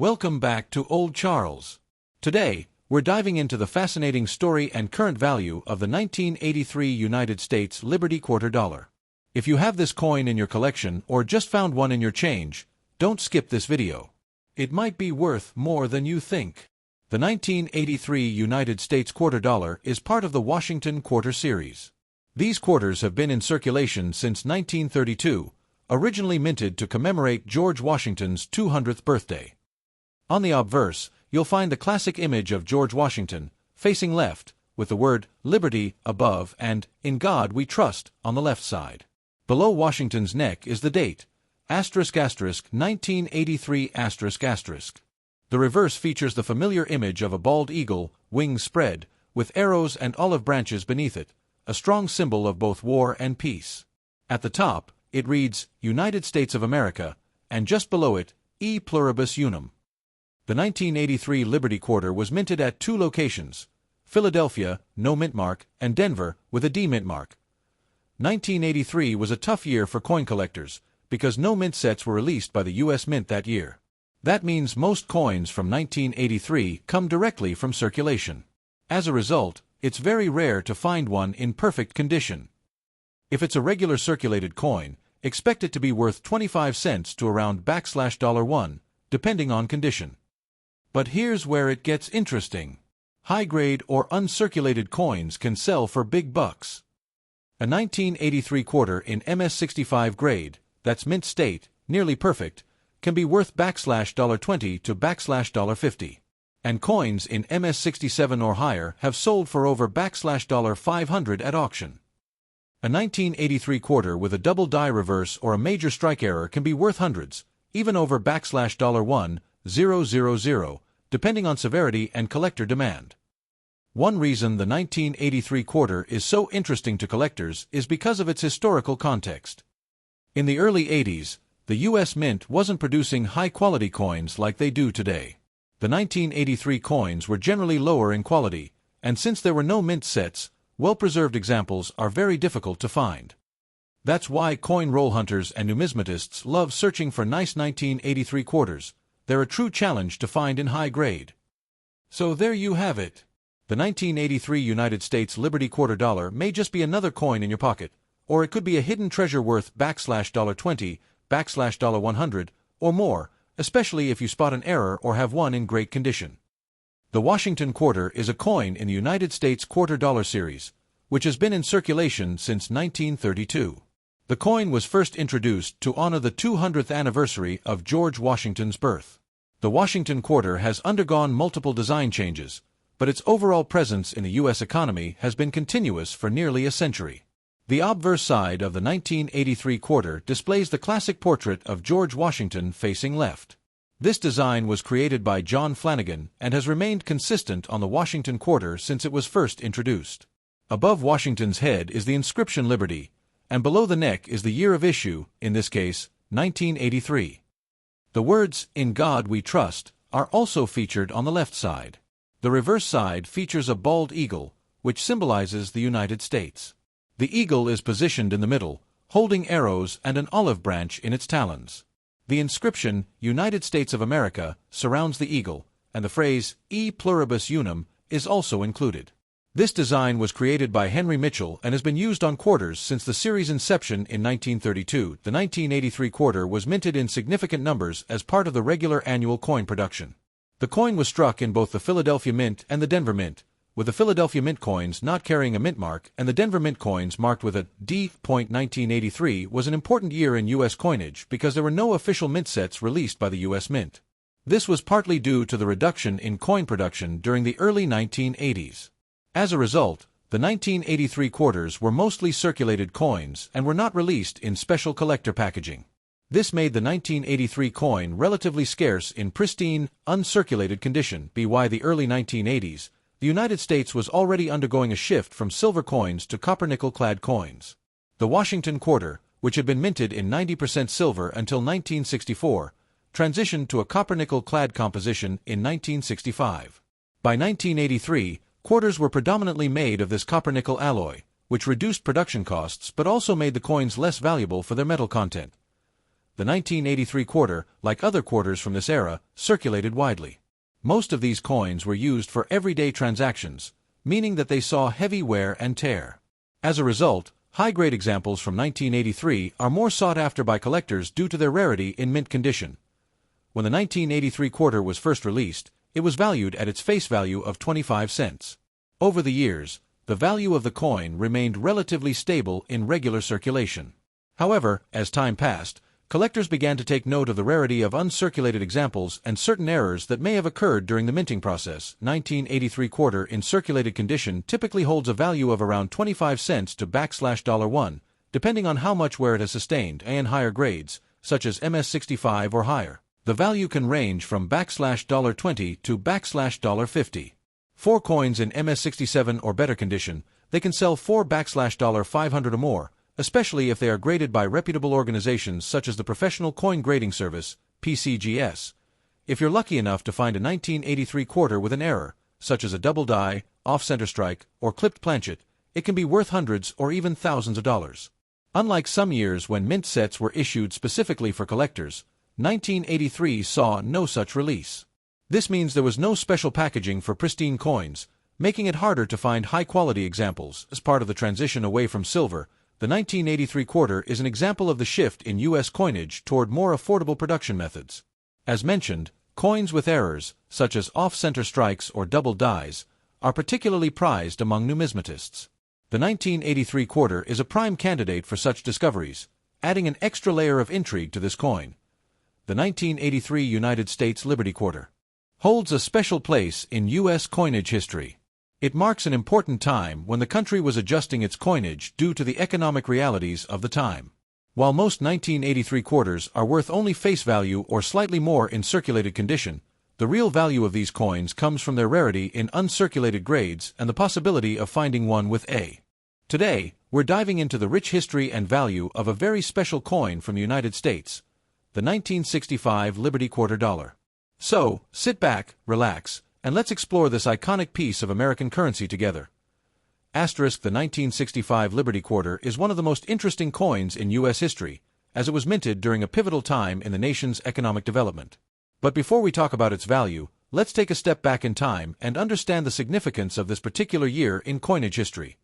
Welcome back to Old Charles. Today, we're diving into the fascinating story and current value of the 1983 United States Liberty Quarter Dollar. If you have this coin in your collection or just found one in your change, don't skip this video. It might be worth more than you think. The 1983 United States Quarter Dollar is part of the Washington Quarter Series. These quarters have been in circulation since 1932, originally minted to commemorate George Washington's 200th birthday. On the obverse, you'll find the classic image of George Washington, facing left, with the word Liberty above and In God We Trust on the left side. Below Washington's neck is the date, **1983**. The reverse features the familiar image of a bald eagle, wings spread, with arrows and olive branches beneath it, a strong symbol of both war and peace. At the top, it reads, United States of America, and just below it, E Pluribus Unum. The 1983 Liberty Quarter was minted at two locations, Philadelphia, no mint mark, and Denver, with a D mint mark. 1983 was a tough year for coin collectors, because no mint sets were released by the U.S. Mint that year. That means most coins from 1983 come directly from circulation. As a result, it's very rare to find one in perfect condition. If it's a regular circulated coin, expect it to be worth 25 cents to around $1, depending on condition. But here's where it gets interesting. High-grade or uncirculated coins can sell for big bucks. A 1983 quarter in MS65 grade, that's mint state, nearly perfect, can be worth $20 to $50. And coins in MS67 or higher have sold for over $500 at auction. A 1983 quarter with a double die reverse or a major strike error can be worth hundreds, even over $1,000, depending on severity and collector demand. One reason the 1983 quarter is so interesting to collectors is because of its historical context. In the early 80s, the U.S. Mint wasn't producing high-quality coins like they do today. The 1983 coins were generally lower in quality, and since there were no mint sets, well-preserved examples are very difficult to find. That's why coin roll hunters and numismatists love searching for nice 1983 quarters. They're a true challenge to find in high grade. So there you have it. The 1983 United States Liberty Quarter Dollar may just be another coin in your pocket, or it could be a hidden treasure worth $20, $100, or more, especially if you spot an error or have one in great condition. The Washington Quarter is a coin in the United States Quarter Dollar Series, which has been in circulation since 1932. The coin was first introduced to honor the 200th anniversary of George Washington's birth. The Washington Quarter has undergone multiple design changes, but its overall presence in the U.S. economy has been continuous for nearly a century. The obverse side of the 1983 quarter displays the classic portrait of George Washington facing left. This design was created by John Flanagan and has remained consistent on the Washington Quarter since it was first introduced. Above Washington's head is the inscription Liberty, and below the neck is the year of issue, in this case, 1983. The words, In God We Trust, are also featured on the left side. The reverse side features a bald eagle, which symbolizes the United States. The eagle is positioned in the middle, holding arrows and an olive branch in its talons. The inscription, United States of America, surrounds the eagle, and the phrase, E Pluribus Unum, is also included. This design was created by Henry Mitchell and has been used on quarters since the series' inception in 1932. The 1983 quarter was minted in significant numbers as part of the regular annual coin production. The coin was struck in both the Philadelphia Mint and the Denver Mint, with the Philadelphia Mint coins not carrying a mint mark and the Denver Mint coins marked with a D. 1983 was an important year in U.S. coinage because there were no official mint sets released by the U.S. Mint. This was partly due to the reduction in coin production during the early 1980s. As a result, the 1983 quarters were mostly circulated coins and were not released in special collector packaging. This made the 1983 coin relatively scarce in pristine, uncirculated condition. By the early 1980s, the United States was already undergoing a shift from silver coins to copper-nickel-clad coins. The Washington Quarter, which had been minted in 90% silver until 1964, transitioned to a copper-nickel-clad composition in 1965. By 1983, quarters were predominantly made of this copper-nickel alloy, which reduced production costs but also made the coins less valuable for their metal content. the 1983 quarter, like other quarters from this era, circulated widely. Most of these coins were used for everyday transactions, meaning that they saw heavy wear and tear. As a result, high-grade examples from 1983 are more sought after by collectors due to their rarity in mint condition. When the 1983 quarter was first released, it was valued at its face value of 25 cents. Over the years, the value of the coin remained relatively stable in regular circulation. However, as time passed, collectors began to take note of the rarity of uncirculated examples and certain errors that may have occurred during the minting process. 1983 quarter in circulated condition typically holds a value of around 25 cents to $1, depending on how much wear it has sustained, and higher grades, such as MS65 or higher. The value can range from $20 to $50. For coins in MS67 or better condition, they can sell for $500 or more, especially if they are graded by reputable organizations such as the Professional Coin Grading Service, PCGS. If you're lucky enough to find a 1983 quarter with an error, such as a double die, off-center strike, or clipped planchet, it can be worth hundreds or even thousands of dollars. Unlike some years when mint sets were issued specifically for collectors, 1983 saw no such release. This means there was no special packaging for pristine coins, making it harder to find high-quality examples. As part of the transition away from silver, the 1983 quarter is an example of the shift in U.S. coinage toward more affordable production methods. As mentioned, coins with errors, such as off-center strikes or double dies, are particularly prized among numismatists. The 1983 quarter is a prime candidate for such discoveries, adding an extra layer of intrigue to this coin. The 1983 United States Liberty Quarter holds a special place in U.S. coinage history. It marks an important time when the country was adjusting its coinage due to the economic realities of the time. While most 1983 quarters are worth only face value or slightly more in circulated condition, the real value of these coins comes from their rarity in uncirculated grades and the possibility of finding one with A. Today, we're diving into the rich history and value of a very special coin from the United States, the 1965 Liberty Quarter Dollar. So, sit back, relax, and let's explore this iconic piece of American currency together. The 1965 Liberty Quarter is one of the most interesting coins in U.S. history, as it was minted during a pivotal time in the nation's economic development. But before we talk about its value, let's take a step back in time and understand the significance of this particular year in coinage history.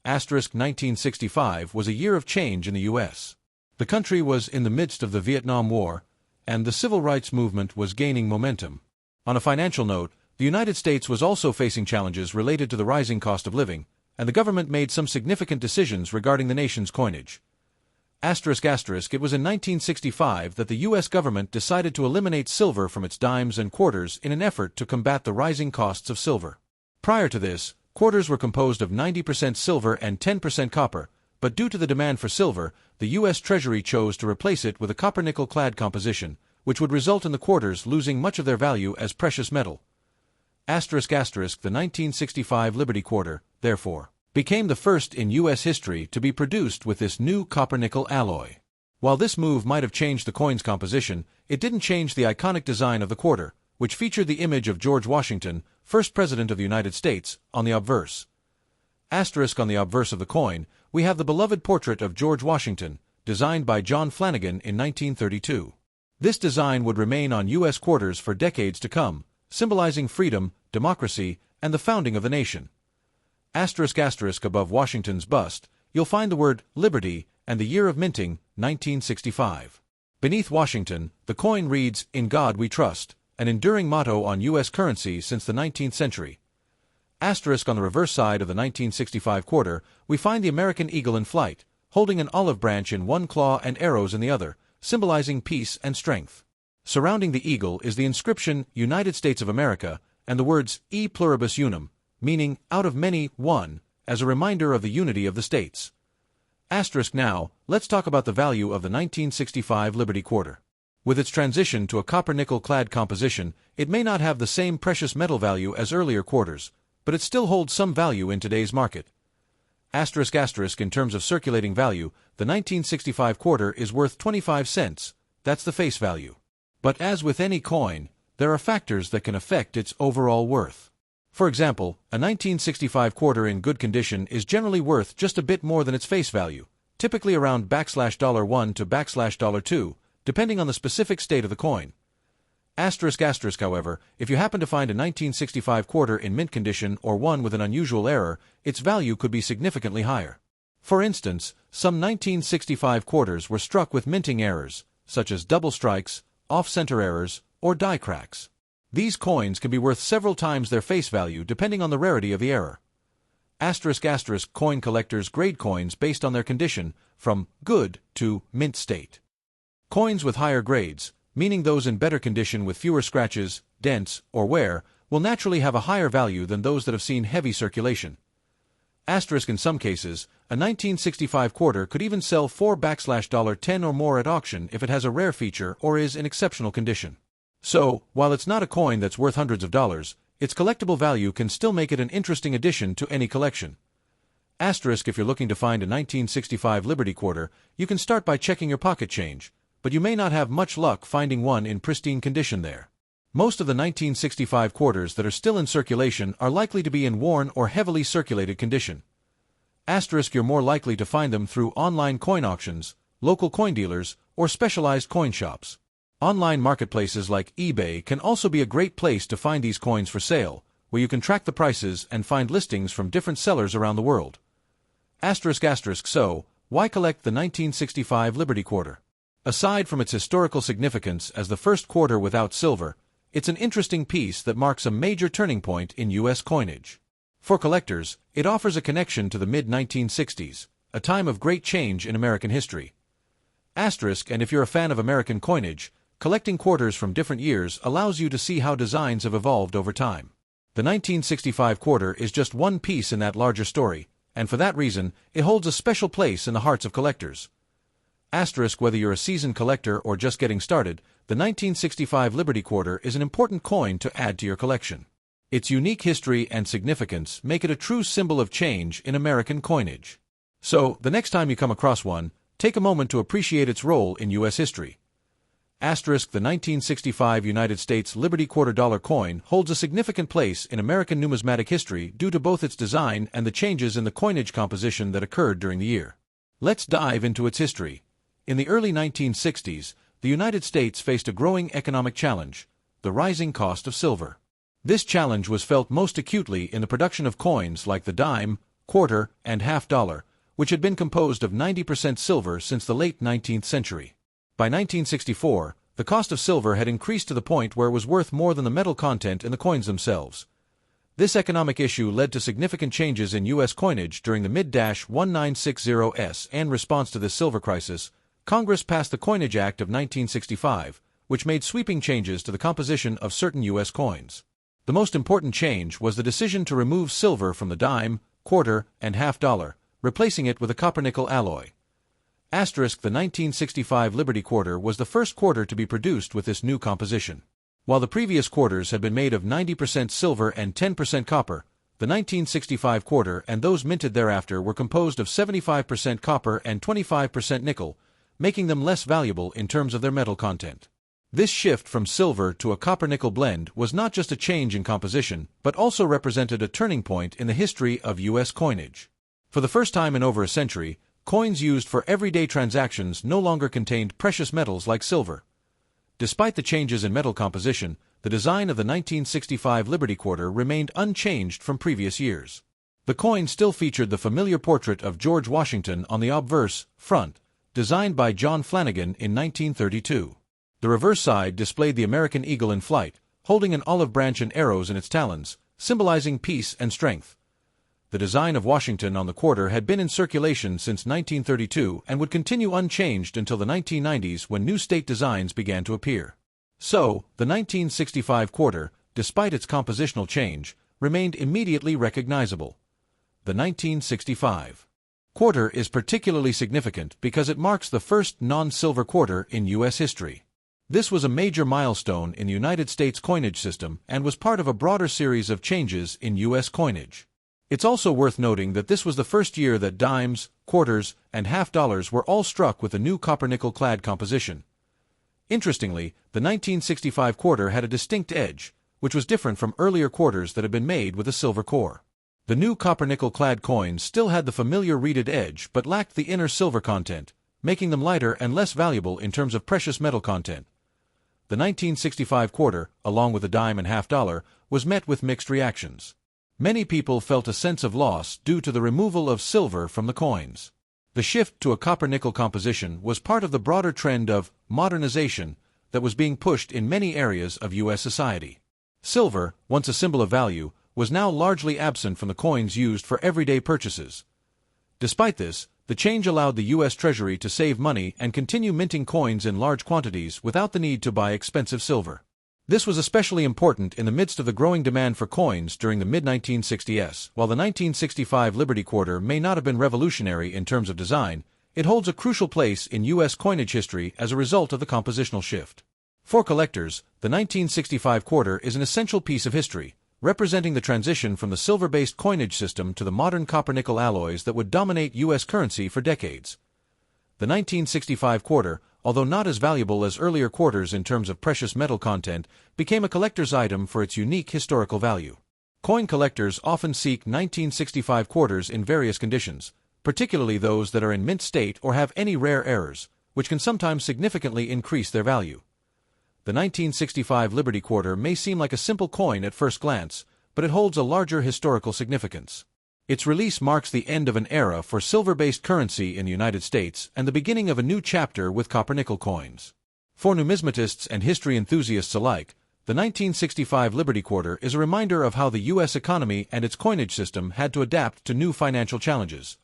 1965 was a year of change in the U.S. The country was in the midst of the Vietnam War, and the civil rights movement was gaining momentum. On a financial note, the United States was also facing challenges related to the rising cost of living, and the government made some significant decisions regarding the nation's coinage. It was in 1965 that the U.S. government decided to eliminate silver from its dimes and quarters in an effort to combat the rising costs of silver. Prior to this, quarters were composed of 90% silver and 10% copper, but due to the demand for silver, the U.S. Treasury chose to replace it with a copper-nickel-clad composition, which would result in the quarters losing much of their value as precious metal. The 1965 Liberty Quarter, therefore, became the first in U.S. history to be produced with this new copper-nickel alloy. While this move might have changed the coin's composition, it didn't change the iconic design of the quarter, which featured the image of George Washington, first President of the United States, on the obverse. On the obverse of the coin, we have the beloved portrait of George Washington, designed by John Flanagan in 1932. This design would remain on U.S. quarters for decades to come, symbolizing freedom, democracy, and the founding of the nation. Above Washington's bust, you'll find the word Liberty and the year of minting, 1965. Beneath Washington, the coin reads, "In God We Trust," an enduring motto on U.S. currency since the 19th century. On the reverse side of the 1965 quarter, we find the American eagle in flight, holding an olive branch in one claw and arrows in the other, symbolizing peace and strength. Surrounding the eagle is the inscription United States of America and the words E pluribus unum, meaning out of many, one, as a reminder of the unity of the states. Now, let's talk about the value of the 1965 Liberty Quarter. With its transition to a copper-nickel-clad composition, it may not have the same precious metal value as earlier quarters, but it still holds some value in today's market. In terms of circulating value, the 1965 quarter is worth 25 cents, that's the face value. But as with any coin, there are factors that can affect its overall worth. For example, a 1965 quarter in good condition is generally worth just a bit more than its face value, typically around $1 to $2, depending on the specific state of the coin. Asterisk asterisk, however, if you happen to find a 1965 quarter in mint condition or one with an unusual error, its value could be significantly higher. For instance, some 1965 quarters were struck with minting errors, such as double strikes, off-center errors, or die cracks. These coins can be worth several times their face value depending on the rarity of the error. Asterisk asterisk, coin collectors grade coins based on their condition, from good to mint state. Coins with higher grades, meaning those in better condition with fewer scratches, dents, or wear, will naturally have a higher value than those that have seen heavy circulation. Asterisk, in some cases, a 1965 quarter could even sell for $10 or more at auction if it has a rare feature or is in exceptional condition. So, while it's not a coin that's worth hundreds of dollars, its collectible value can still make it an interesting addition to any collection. Asterisk, if you're looking to find a 1965 Liberty quarter, you can start by checking your pocket change, but you may not have much luck finding one in pristine condition there. Most of the 1965 quarters that are still in circulation are likely to be in worn or heavily circulated condition. Asterisk, you're more likely to find them through online coin auctions, local coin dealers, or specialized coin shops. Online marketplaces like eBay can also be a great place to find these coins for sale, where you can track the prices and find listings from different sellers around the world. Asterisk asterisk, so, why collect the 1965 Liberty quarter? Aside from its historical significance as the first quarter without silver, it's an interesting piece that marks a major turning point in U.S. coinage. For collectors, it offers a connection to the mid-1960s, a time of great change in American history. Asterisk, and if you're a fan of American coinage, collecting quarters from different years allows you to see how designs have evolved over time. The 1965 quarter is just one piece in that larger story, and for that reason, it holds a special place in the hearts of collectors. Asterisk, whether you're a seasoned collector or just getting started, the 1965 Liberty quarter is an important coin to add to your collection. Its unique history and significance make it a true symbol of change in American coinage. So, the next time you come across one, take a moment to appreciate its role in U.S. history. Asterisk, the 1965 United States Liberty $quarter coin holds a significant place in American numismatic history due to both its design and the changes in the coinage composition that occurred during the year. Let's dive into its history. In the early 1960s, the United States faced a growing economic challenge, the rising cost of silver. This challenge was felt most acutely in the production of coins like the dime, quarter, and half dollar, which had been composed of 90% silver since the late 19th century. By 1964, the cost of silver had increased to the point where it was worth more than the metal content in the coins themselves. This economic issue led to significant changes in U.S. coinage during the mid-1960s. In response to this silver crisis, Congress passed the Coinage Act of 1965, which made sweeping changes to the composition of certain U.S. coins. The most important change was the decision to remove silver from the dime, quarter, and half dollar, replacing it with a copper-nickel alloy. Asterisk, the 1965 Liberty quarter was the first quarter to be produced with this new composition. While the previous quarters had been made of 90% silver and 10% copper, the 1965 quarter and those minted thereafter were composed of 75% copper and 25% nickel, making them less valuable in terms of their metal content. This shift from silver to a copper-nickel blend was not just a change in composition, but also represented a turning point in the history of U.S. coinage. For the first time in over a century, coins used for everyday transactions no longer contained precious metals like silver. Despite the changes in metal composition, the design of the 1965 Liberty quarter remained unchanged from previous years. The coin still featured the familiar portrait of George Washington on the obverse front, designed by John Flanagan in 1932. The reverse side displayed the American eagle in flight, holding an olive branch and arrows in its talons, symbolizing peace and strength. The design of Washington on the quarter had been in circulation since 1932 and would continue unchanged until the 1990s when new state designs began to appear. So, the 1965 quarter, despite its compositional change, remained immediately recognizable. The 1965 quarter is particularly significant because it marks the first non-silver quarter in U.S. history. This was a major milestone in the United States coinage system and was part of a broader series of changes in U.S. coinage. It's also worth noting that this was the first year that dimes, quarters, and half dollars were all struck with a new copper-nickel clad composition. Interestingly, the 1965 quarter had a distinct edge, which was different from earlier quarters that had been made with a silver core. The new copper-nickel clad coins still had the familiar reeded edge but lacked the inner silver content, making them lighter and less valuable in terms of precious metal content. The 1965 quarter, along with the dime and half dollar, was met with mixed reactions. Many people felt a sense of loss due to the removal of silver from the coins. The shift to a copper-nickel composition was part of the broader trend of modernization that was being pushed in many areas of U.S. society. Silver, once a symbol of value, was now largely absent from the coins used for everyday purchases. Despite this, the change allowed the U.S. Treasury to save money and continue minting coins in large quantities without the need to buy expensive silver. This was especially important in the midst of the growing demand for coins during the mid-1960s. While the 1965 Liberty Quarter may not have been revolutionary in terms of design, it holds a crucial place in U.S. coinage history as a result of the compositional shift. For collectors, the 1965 quarter is an essential piece of history, representing the transition from the silver-based coinage system to the modern copper-nickel alloys that would dominate U.S. currency for decades. The 1965 quarter, although not as valuable as earlier quarters in terms of precious metal content, became a collector's item for its unique historical value. Coin collectors often seek 1965 quarters in various conditions, particularly those that are in mint state or have any rare errors, which can sometimes significantly increase their value. The 1965 Liberty Quarter may seem like a simple coin at first glance, but it holds a larger historical significance. Its release marks the end of an era for silver-based currency in the United States and the beginning of a new chapter with copper-nickel coins. For numismatists and history enthusiasts alike, the 1965 Liberty Quarter is a reminder of how the U.S. economy and its coinage system had to adapt to new financial challenges.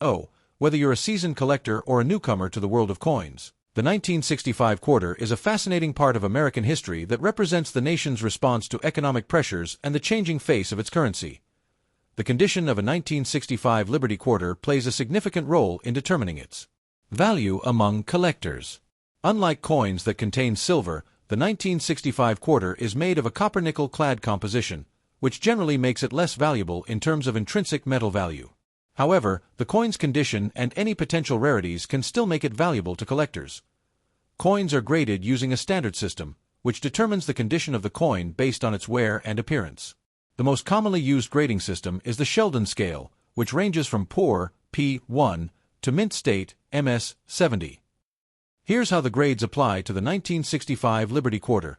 Whether you're a seasoned collector or a newcomer to the world of coins, the 1965 quarter is a fascinating part of American history that represents the nation's response to economic pressures and the changing face of its currency. The condition of a 1965 Liberty Quarter plays a significant role in determining its value among collectors. Unlike coins that contain silver, the 1965 quarter is made of a copper-nickel clad composition, which generally makes it less valuable in terms of intrinsic metal value. However, the coin's condition and any potential rarities can still make it valuable to collectors. Coins are graded using a standard system, which determines the condition of the coin based on its wear and appearance. The most commonly used grading system is the Sheldon scale, which ranges from poor, P1, to mint state, MS 70. Here's how the grades apply to the 1965 Liberty Quarter.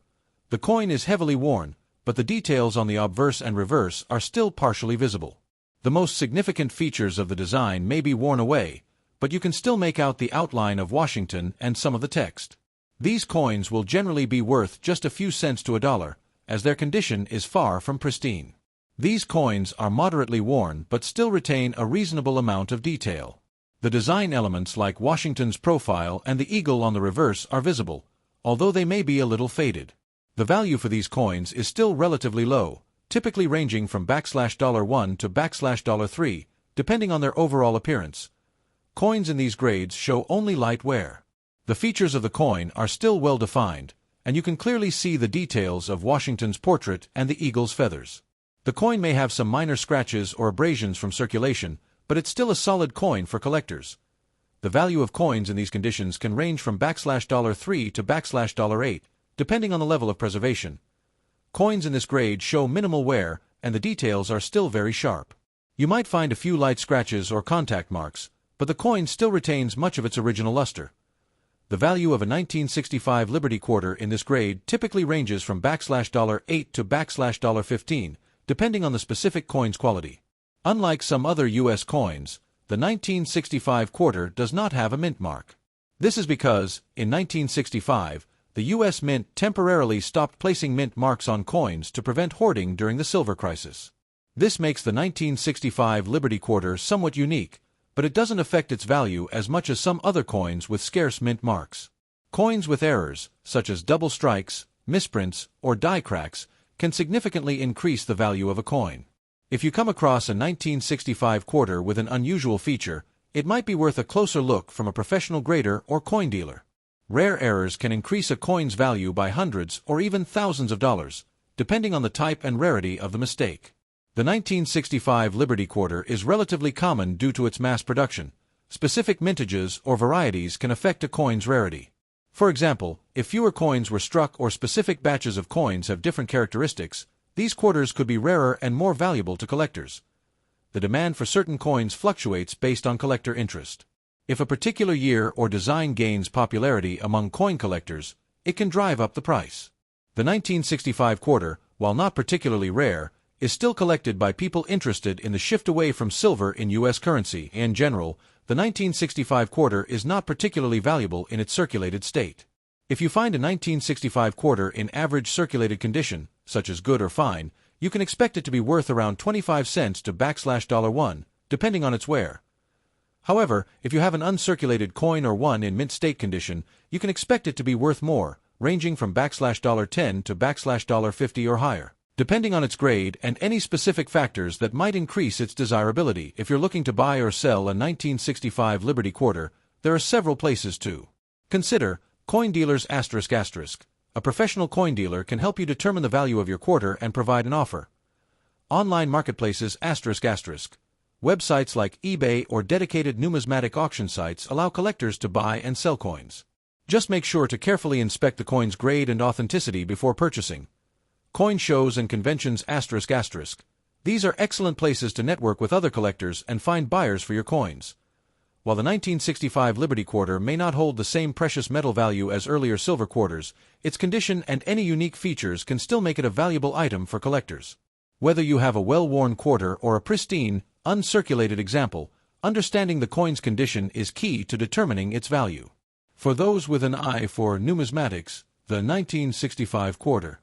The coin is heavily worn, but the details on the obverse and reverse are still partially visible. The most significant features of the design may be worn away, but you can still make out the outline of Washington and some of the text. These coins will generally be worth just a few cents to $1, as their condition is far from pristine. These coins are moderately worn but still retain a reasonable amount of detail. The design elements like Washington's profile and the eagle on the reverse are visible, although they may be a little faded. The value for these coins is still relatively low, typically ranging from $1 to $3, depending on their overall appearance. Coins in these grades show only light wear. The features of the coin are still well defined, and you can clearly see the details of Washington's portrait and the eagle's feathers. The coin may have some minor scratches or abrasions from circulation, but it's still a solid coin for collectors. The value of coins in these conditions can range from $3 to $8, depending on the level of preservation. Coins in this grade show minimal wear, and the details are still very sharp. You might find a few light scratches or contact marks, but the coin still retains much of its original luster. The value of a 1965 Liberty Quarter in this grade typically ranges from $8 to $15, depending on the specific coin's quality. Unlike some other U.S. coins, the 1965 quarter does not have a mint mark. This is because, in 1965, the U.S. Mint temporarily stopped placing mint marks on coins to prevent hoarding during the silver crisis. This makes the 1965 Liberty Quarter somewhat unique, but it doesn't affect its value as much as some other coins with scarce mint marks. Coins with errors, such as double strikes, misprints, or die cracks, can significantly increase the value of a coin. If you come across a 1965 quarter with an unusual feature, it might be worth a closer look from a professional grader or coin dealer. Rare errors can increase a coin's value by hundreds or even thousands of dollars, depending on the type and rarity of the mistake. The 1965 Liberty Quarter is relatively common due to its mass production. Specific mintages or varieties can affect a coin's rarity. For example, if fewer coins were struck or specific batches of coins have different characteristics, these quarters could be rarer and more valuable to collectors. The demand for certain coins fluctuates based on collector interest. If a particular year or design gains popularity among coin collectors, it can drive up the price. The 1965 quarter, while not particularly rare, is still collected by people interested in the shift away from silver in U.S. currency. In general, the 1965 quarter is not particularly valuable in its circulated state. If you find a 1965 quarter in average circulated condition, such as good or fine, you can expect it to be worth around 25 cents to $1, depending on its wear. However, if you have an uncirculated coin or one in mint state condition, you can expect it to be worth more, ranging from $10 to $50 or higher, depending on its grade and any specific factors that might increase its desirability. If you're looking to buy or sell a 1965 Liberty quarter, there are several places to consider. Coin dealers ***. A professional coin dealer can help you determine the value of your quarter and provide an offer. Online marketplaces ***. Websites like eBay or dedicated numismatic auction sites allow collectors to buy and sell coins. Just make sure to carefully inspect the coin's grade and authenticity before purchasing. Coin shows and conventions ***. These are excellent places to network with other collectors and find buyers for your coins. While the 1965 Liberty quarter may not hold the same precious metal value as earlier silver quarters, its condition and any unique features can still make it a valuable item for collectors. Whether you have a well-worn quarter or a pristine, uncirculated example, understanding the coin's condition is key to determining its value. For those with an eye for numismatics, the 1965 quarter